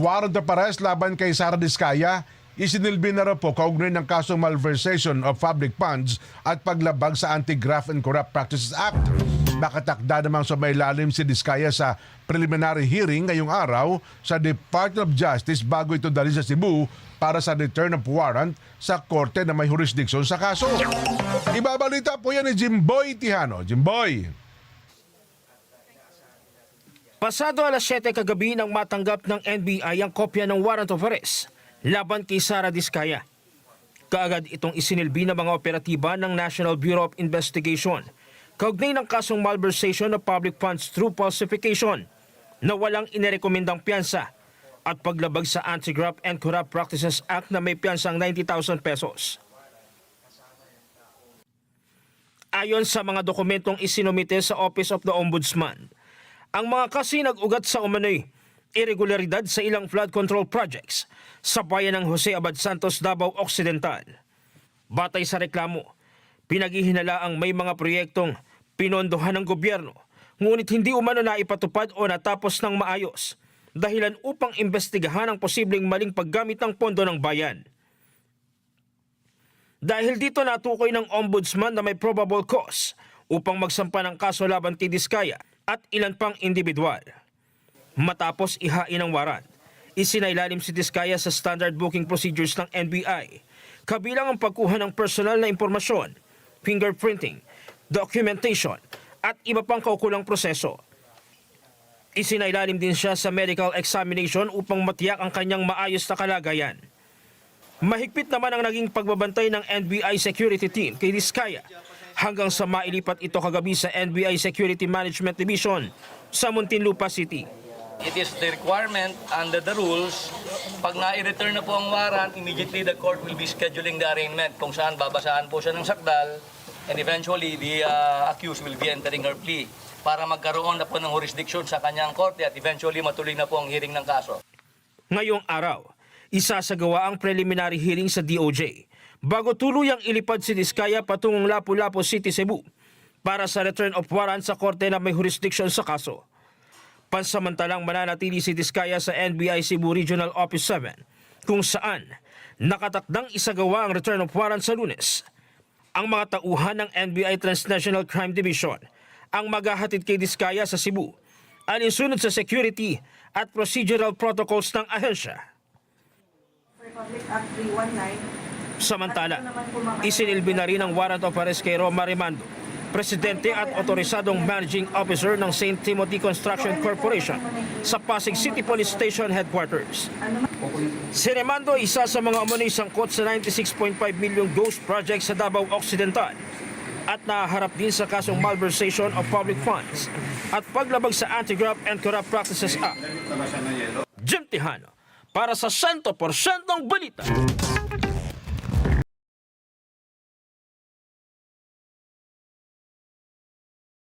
Warrant of arrest laban kay Sara Diskaya, isinilbi na raw po kaugnay ng kasong malversation of public funds at paglabag sa Anti-Graft and Corrupt Practices Act. Nakatakda namang sumailalim si Diskaya sa preliminary hearing ngayong araw sa Department of Justice bago ito dali sa Cebu para sa return of warrant sa korte na may jurisdiction sa kaso. Ibabalita po yan ni Jimboy Tihano. Jimboy! Pasado alas 7 kagabi nang matanggap ng NBI ang kopya ng warrant of arrest laban kay Sara Diskaya. Kaagad itong isinilbi ng mga operatiba ng National Bureau of Investigation kaugnay ng kasong malversation of public funds through falsification na walang inirekomendang piyansa at paglabag sa Anti-Graft and Corrupt Practices Act na may piyansang 90,000 pesos. Ayon sa mga dokumentong isinumite sa Office of the Ombudsman, ang mga kasi nag-ugat sa umano'y irregularidad sa ilang flood control projects sa bayan ng Jose Abad Santos, Davao Occidental. Batay sa reklamo, pinaghihinala ang may mga proyektong pinondohan ng gobyerno ngunit hindi umano na ipatupad o natapos ng maayos dahilan upang imbestigahan ang posibleng maling paggamit ng pondo ng bayan. Dahil dito natukoy ng Ombudsman na may probable cause upang magsampa ng kaso laban kay Diskaya at ilan pang individual. Matapos ihain ang warrant, isinailalim si Diskaya sa standard booking procedures ng NBI, kabilang ang pagkuha ng personal na impormasyon, fingerprinting, documentation, at iba pang kaukulang proseso. Isinailalim din siya sa medical examination upang matiyak ang kanyang maayos na kalagayan. Mahigpit naman ang naging pagbabantay ng NBI security team kay Diskaya hanggang sa mailipat ito kagabi sa NBI Security Management Division sa Muntinlupa City. It is the requirement under the rules, pag na-return na po ang warrant, immediately the court will be scheduling the arraignment kung saan babasaan po siya ng sakdal and eventually the accused will be entering her plea para magkaroon na po ng jurisdiction sa kanyang korte at eventually matuloy na po ang hearing ng kaso. Ngayong araw, isasagawa ang preliminary hearing sa DOJ bago tuluyang ilipad si Diskaya patungong Lapu-Lapu City, Cebu para sa return of warrant sa korte na may jurisdiction sa kaso. Pansamantalang mananatili si Diskaya sa NBI Cebu Regional Office 7 kung saan nakatakdang isagawa ang return of warrant sa Lunes. Ang mga tauhan ng NBI Transnational Crime Division ang maghahatid kay Diskaya sa Cebu alinsunod sa security at procedural protocols ng ahensya. Republic Act 319. Samantala, isinilbi na rin ang warrant of arrest kay Roma Rimando, Presidente at Otorisadong Managing Officer ng St. Timothy Construction Corporation sa Pasig City Police Station Headquarters. Si Rimando isa sa mga umunoy sangkot sa 96.5 million ghost project sa Davao Occidental at naharap din sa kasong malversation of public funds at paglabag sa Anti-Graft and Corrupt Practices Act. Jim Tihano, para sa 100% balita.